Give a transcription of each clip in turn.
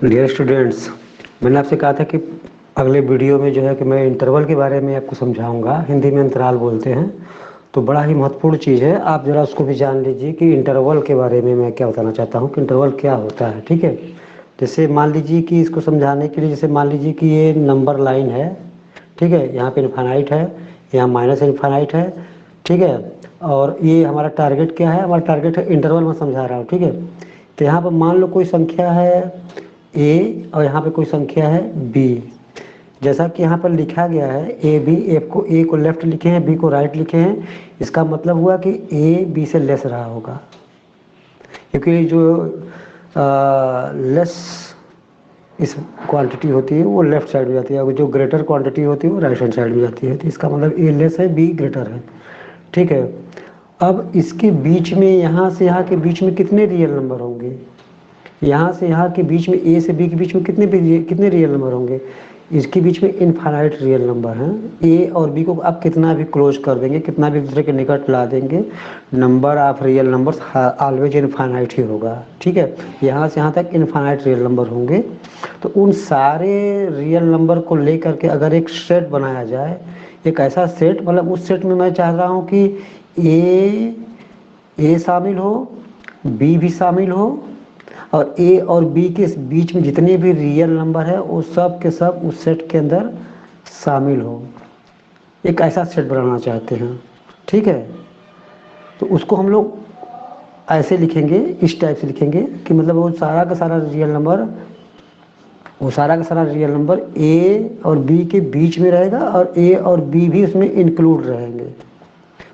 Dear students, मैंने आपसे कहा था कि अगले वीडियो में जो है कि मैं इंटरवल के बारे में आपको समझाऊंगा। हिंदी में अंतराल बोलते हैं। तो बड़ा ही महत्वपूर्ण चीज़ है, आप ज़रा उसको भी जान लीजिए कि इंटरवल के बारे में मैं क्या बताना चाहता हूँ कि इंटरवल क्या होता है। ठीक है, जैसे मान लीजिए कि इसको समझाने के लिए, जैसे मान लीजिए कि ये नंबर लाइन है। ठीक है, यहाँ पे इनफाइनाइट है, यहाँ माइनस इनफाइनाइट है। ठीक है, और ये हमारा टारगेट क्या है? हमारा टारगेट है इंटरवल में समझा रहा हूँ। ठीक है, तो यहाँ पर मान लो कोई संख्या है ए और यहाँ पे कोई संख्या है बी। जैसा कि यहाँ पर लिखा गया है ए बी, ए को लेफ्ट लिखे हैं, बी को राइट लिखे हैं। इसका मतलब हुआ कि ए बी से लेस रहा होगा, क्योंकि जो लेस इस क्वांटिटी होती है वो लेफ्ट साइड में जाती है, और जो ग्रेटर क्वांटिटी होती है वो राइट हैंड साइड में जाती है। तो इसका मतलब ए लेस है, बी ग्रेटर है। ठीक है, अब इसके बीच में, यहाँ से यहाँ के बीच में कितने रियल नंबर होंगे? यहाँ से यहाँ के बीच में, ए से बी के बीच में कितने रियल नंबर होंगे? इसके बीच में इनफाइनाइट रियल नंबर हैं। ए और बी को आप कितना भी क्लोज कर देंगे, कितना भी एक दूसरे के निकट ला देंगे, number of real numbers always infinite ही होगा। ठीक है, यहाँ से यहाँ तक इनफाइनाइट रियल नंबर होंगे। तो उन सारे रियल नंबर को लेकर के अगर एक सेट बनाया जाए, एक ऐसा सेट, मतलब उस सेट में मैं चाह रहा हूँ कि ए शामिल हो, बी भी शामिल हो, और ए और बी के बीच में जितने भी रियल नंबर है वो सब के सब उस सेट के अंदर शामिल हो। एक ऐसा सेट बनाना चाहते हैं। ठीक है, तो उसको हम लोग ऐसे लिखेंगे, इस टाइप से लिखेंगे कि मतलब वो सारा का सारा रियल नंबर ए और बी के बीच में रहेगा, और ए और बी भी उसमें इंक्लूड रहेंगे।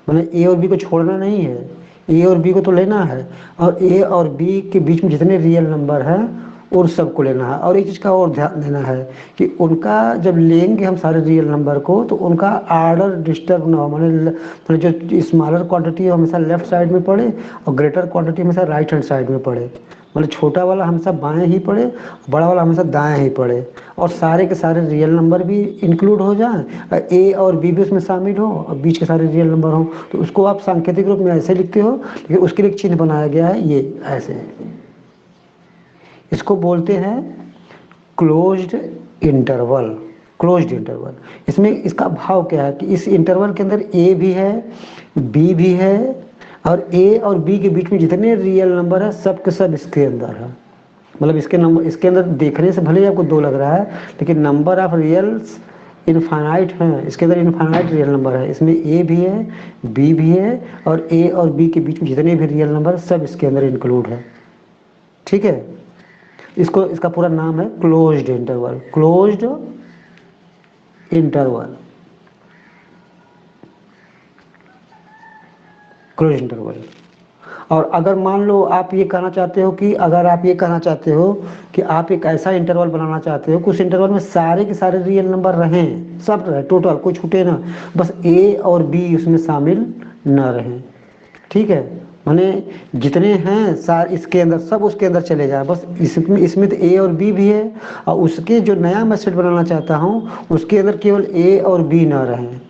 मतलब ए और बी को छोड़ना नहीं है, ए और बी को तो लेना है, और ए और बी के बीच में जितने रियल नंबर हैं उन सबको लेना है। और एक चीज़ का और ध्यान देना है कि उनका जब लेंगे हम सारे रियल नंबर को, तो उनका आर्डर डिस्टर्ब ना हो। मतलब जो स्मॉलर क्वांटिटी है हमेशा लेफ्ट साइड में पड़े, और ग्रेटर क्वांटिटी हमेशा राइट हैंड साइड में पड़े। मतलब छोटा वाला हमेशा बाएं ही पड़े, बड़ा वाला हमेशा दाएं ही पड़े, और सारे के सारे रियल नंबर भी इंक्लूड हो जाएं, ए और बी भी उसमें शामिल हो, और बीच के सारे रियल नंबर हो। तो उसको आप सांकेतिक रूप में ऐसे लिखते हो, लेकिन उसके लिए एक चिन्ह बनाया गया है, ये ऐसे। इसको बोलते हैं क्लोज्ड इंटरवल। क्लोज्ड इंटरवल, इसमें इसका भाव क्या है कि इस इंटरवल के अंदर ए भी है, बी भी है, और ए और बी के बीच में जितने रियल नंबर है सब के सब इसके अंदर है। मतलब इसके अंदर देखने से भले ही आपको दो लग रहा है, लेकिन नंबर ऑफ रियल्स इनफाइनाइट है। इसके अंदर इनफाइनाइट रियल नंबर है, इसमें ए भी है, बी भी है, और ए और बी के बीच में जितने भी रियल नंबर सब इसके अंदर इंक्लूड है। ठीक है, इसका पूरा नाम है closed interval. Closed interval, close interval. और अगर मान लो आप ये कहना चाहते हो कि कि आप एक ऐसा इंटरवल बनाना चाहते हो कि उस इंटरवल में सारे के सारे रियल नंबर रहें, सब रहे, टोटल कोई छूटे ना, बस ए और बी उसमें शामिल ना रहें। ठीक है, माने जितने हैं सारे इसके अंदर, सब उसके अंदर चले जाए, बस इसमें तो ए और बी भी है, और उसके जो नया मैं सेट बनाना चाहता हूँ उसके अंदर केवल ए और बी ना रहें,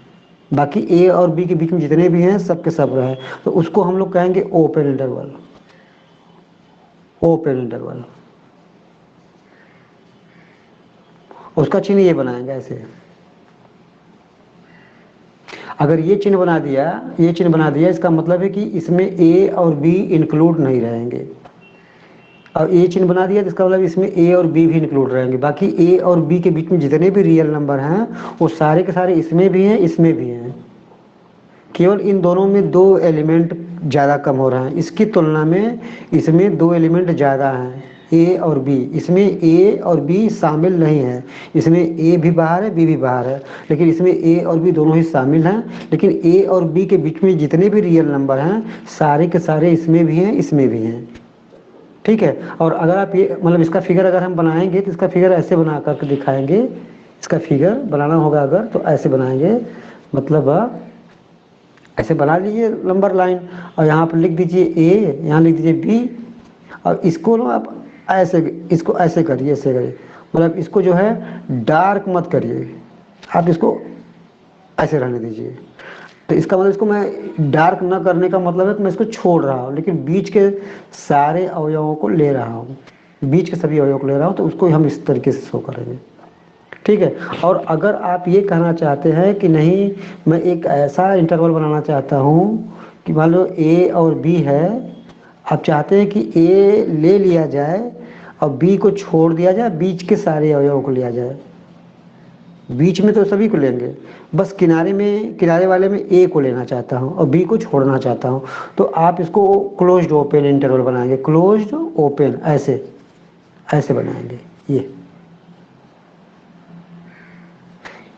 बाकी ए और बी के बीच में जितने भी हैं सब के सब रहे। तो उसको हम लोग कहेंगे ओपन इंटरवल। ओपन इंटरवल, उसका चिन्ह ये बनाएंगे ऐसे। अगर ये चिन्ह बना दिया, इसका मतलब है कि इसमें ए और बी इंक्लूड नहीं रहेंगे। और ये चिन्ह बना दिया तो इसका मतलब इसमें ए और बी भी इंक्लूड रहेंगे। बाकी ए और बी के बीच में जितने भी रियल नंबर हैं वो सारे के सारे इसमें भी हैं, इसमें भी हैं। केवल इन दोनों में दो एलिमेंट ज़्यादा कम हो रहे हैं, इसकी तुलना में इसमें दो एलिमेंट ज़्यादा हैं, ए और बी। इसमें ए और बी शामिल नहीं है, इसमें ए भी बाहर है, बी भी बाहर है, लेकिन इसमें ए और बी दोनों ही शामिल हैं। लेकिन ए और बी के बीच में जितने भी रियल नंबर हैं सारे के सारे इसमें भी हैं, इसमें भी हैं। ठीक है, और अगर आप ये मतलब इसका फिगर अगर हम बनाएंगे तो इसका फिगर ऐसे बना करके दिखाएंगे। इसका फिगर बनाना होगा अगर तो ऐसे बनाएंगे, मतलब ऐसे बना लीजिए नंबर लाइन, और यहाँ पर लिख दीजिए ए, यहाँ लिख दीजिए बी, और इसको ना आप इसको ऐसे करिए, मतलब इसको जो है डार्क मत करिए, आप इसको ऐसे रहने दीजिए। तो इसका मतलब इसको मैं डार्क न करने का मतलब है कि मैं इसको छोड़ रहा हूँ, लेकिन बीच के सारे अवयवों को ले रहा हूँ। बीच के सभी अवयव को ले रहा हूँ, तो उसको हम इस तरीके से शो करेंगे, ठीक है। और अगर आप ये कहना चाहते हैं कि नहीं, मैं एक ऐसा इंटरवल बनाना चाहता हूँ कि मान लो ए और बी है, आप चाहते हैं कि ए ले लिया जाए और बी को छोड़ दिया जाए, बीच के सारे अवयवों को लिया जाए। बीच में तो सभी को लेंगे, बस किनारे में, किनारे वाले में ए को लेना चाहता हूँ और बी को छोड़ना चाहता हूँ, तो आप इसको क्लोज्ड ओपन इंटरवल बनाएंगे, क्लोज्ड ओपन ऐसे ऐसे बनाएंगे। ये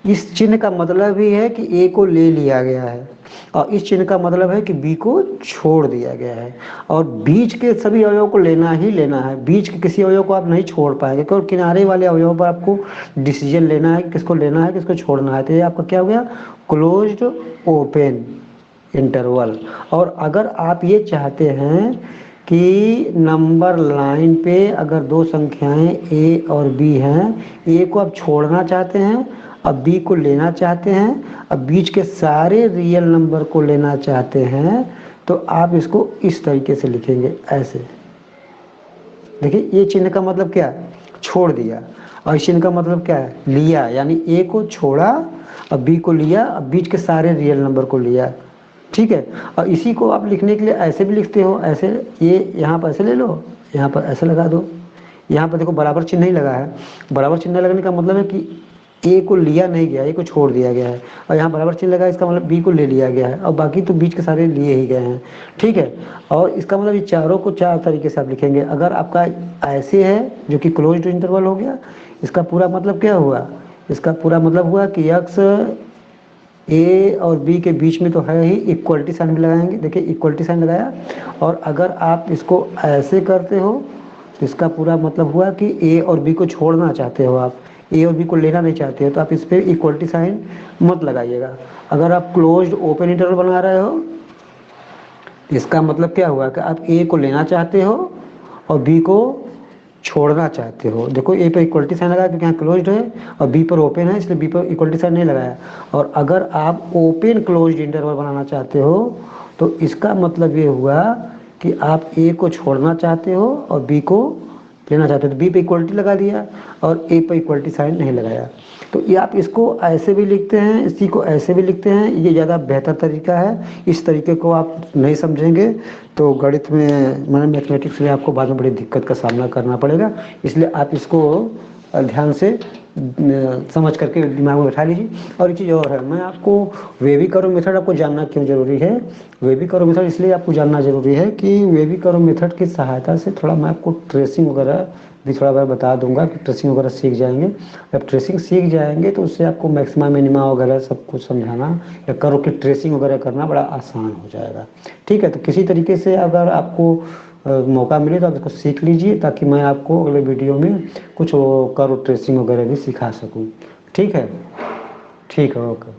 इस चिन्ह का मतलब ही है कि ए को ले लिया गया है, और इस चिन्ह का मतलब है कि बी को छोड़ दिया गया है। और बीच के सभी अवयव को लेना ही लेना है, बीच के किसी अवयव को आप नहीं छोड़ पाएंगे, केवल किनारे वाले अवयव पर आपको डिसीजन लेना है कि किसको लेना है, किसको छोड़ना है। तो ये आपका क्या हो गया, क्लोज्ड ओपन इंटरवल। और अगर आप ये चाहते हैं कि नंबर लाइन पे अगर दो संख्याएं ए और बी हैं, ए को आप छोड़ना चाहते हैं अब बी को लेना चाहते हैं, अब बीच के सारे रियल नंबर को लेना चाहते हैं, तो आप इसको इस तरीके से लिखेंगे ऐसे। देखिए ये चिन्ह का मतलब क्या है, छोड़ दिया, और इस चिन्ह का मतलब क्या है, लिया, यानी ए को छोड़ा अब बी को लिया, अब बीच के सारे रियल नंबर को लिया, ठीक है। और इसी को आप लिखने के लिए ऐसे भी लिखते हो, ऐसे, ये यहाँ पर ऐसे ले लो, यहाँ पर ऐसे लगा दो। यहाँ पर देखो बराबर चिन्ह नहीं लगा है, बराबर चिन्ह लगने का मतलब है कि ए को लिया नहीं गया, ए को छोड़ दिया गया है, और यहाँ बराबर चिन्ह लगा, इसका मतलब बी को ले लिया गया है, और बाकी तो बीच के सारे लिए ही गए हैं, ठीक है। और इसका मतलब ये चारों को चार तरीके से आप लिखेंगे। अगर आपका ऐसे है जो कि क्लोज्ड इंटरवल हो गया, इसका पूरा मतलब क्या हुआ, इसका पूरा मतलब हुआ कि यक्स ए और बी के बीच में तो है ही, इक्वलिटी साइन भी लगाएंगे, देखिए इक्वलिटी साइन लगाया। और अगर आप इसको ऐसे करते हो तो इसका पूरा मतलब हुआ कि ए और बी को छोड़ना चाहते हो, आप ए और बी को लेना नहीं चाहते हो, तो आप इस पर इक्वलिटी साइन मत लगाइएगा। अगर आप क्लोज्ड ओपन इंटरवल बना रहे हो, इसका मतलब क्या हुआ कि आप ए को लेना चाहते हो और बी को छोड़ना चाहते हो। देखो ए पर इक्वलिटी साइन लगाया क्योंकि यहाँ क्लोज्ड है, और बी पर ओपन है इसलिए बी पर इक्वलिटी साइन नहीं लगाया। और अगर आप ओपन क्लोज्ड इंटरवल बनाना चाहते हो तो इसका मतलब ये हुआ कि आप ए को छोड़ना चाहते हो और बी को लेना चाहते हो, तो बी पे इक्वलिटी लगा दिया और ए पर इक्वलिटी साइन नहीं लगाया। तो ये आप इसको ऐसे भी लिखते हैं, इसी को ऐसे भी लिखते हैं, ये ज़्यादा बेहतर तरीका है। इस तरीके को आप नहीं समझेंगे तो गणित में, मैंने मैथमेटिक्स में आपको बाद में बड़ी दिक्कत का सामना करना पड़ेगा। इसलिए आप इसको ध्यान से समझ करके दिमाग में बैठा लीजिए। और एक चीज़ और है, मैं आपको वेविक एरो मेथड आपको जानना क्यों ज़रूरी है, वेविक एरो मेथड इसलिए आपको जानना ज़रूरी है कि वेविक एरो मेथड की सहायता से थोड़ा मैं आपको ट्रेसिंग वगैरह भी थोड़ा बहुत बता दूंगा कि ट्रेसिंग वगैरह सीख जाएंगे। जब ट्रेसिंग सीख जाएंगे तो उससे आपको मैक्सिमा मिनिमा वगैरह सब कुछ समझाना या करो कि ट्रेसिंग वगैरह करना बड़ा आसान हो जाएगा, ठीक है। तो किसी तरीके से अगर आपको मौका मिले तो आप इसको सीख लीजिए, ताकि मैं आपको अगले वीडियो में कुछ कर्व ट्रेसिंग वगैरह भी सिखा सकूं, ठीक है। ठीक है, ओके।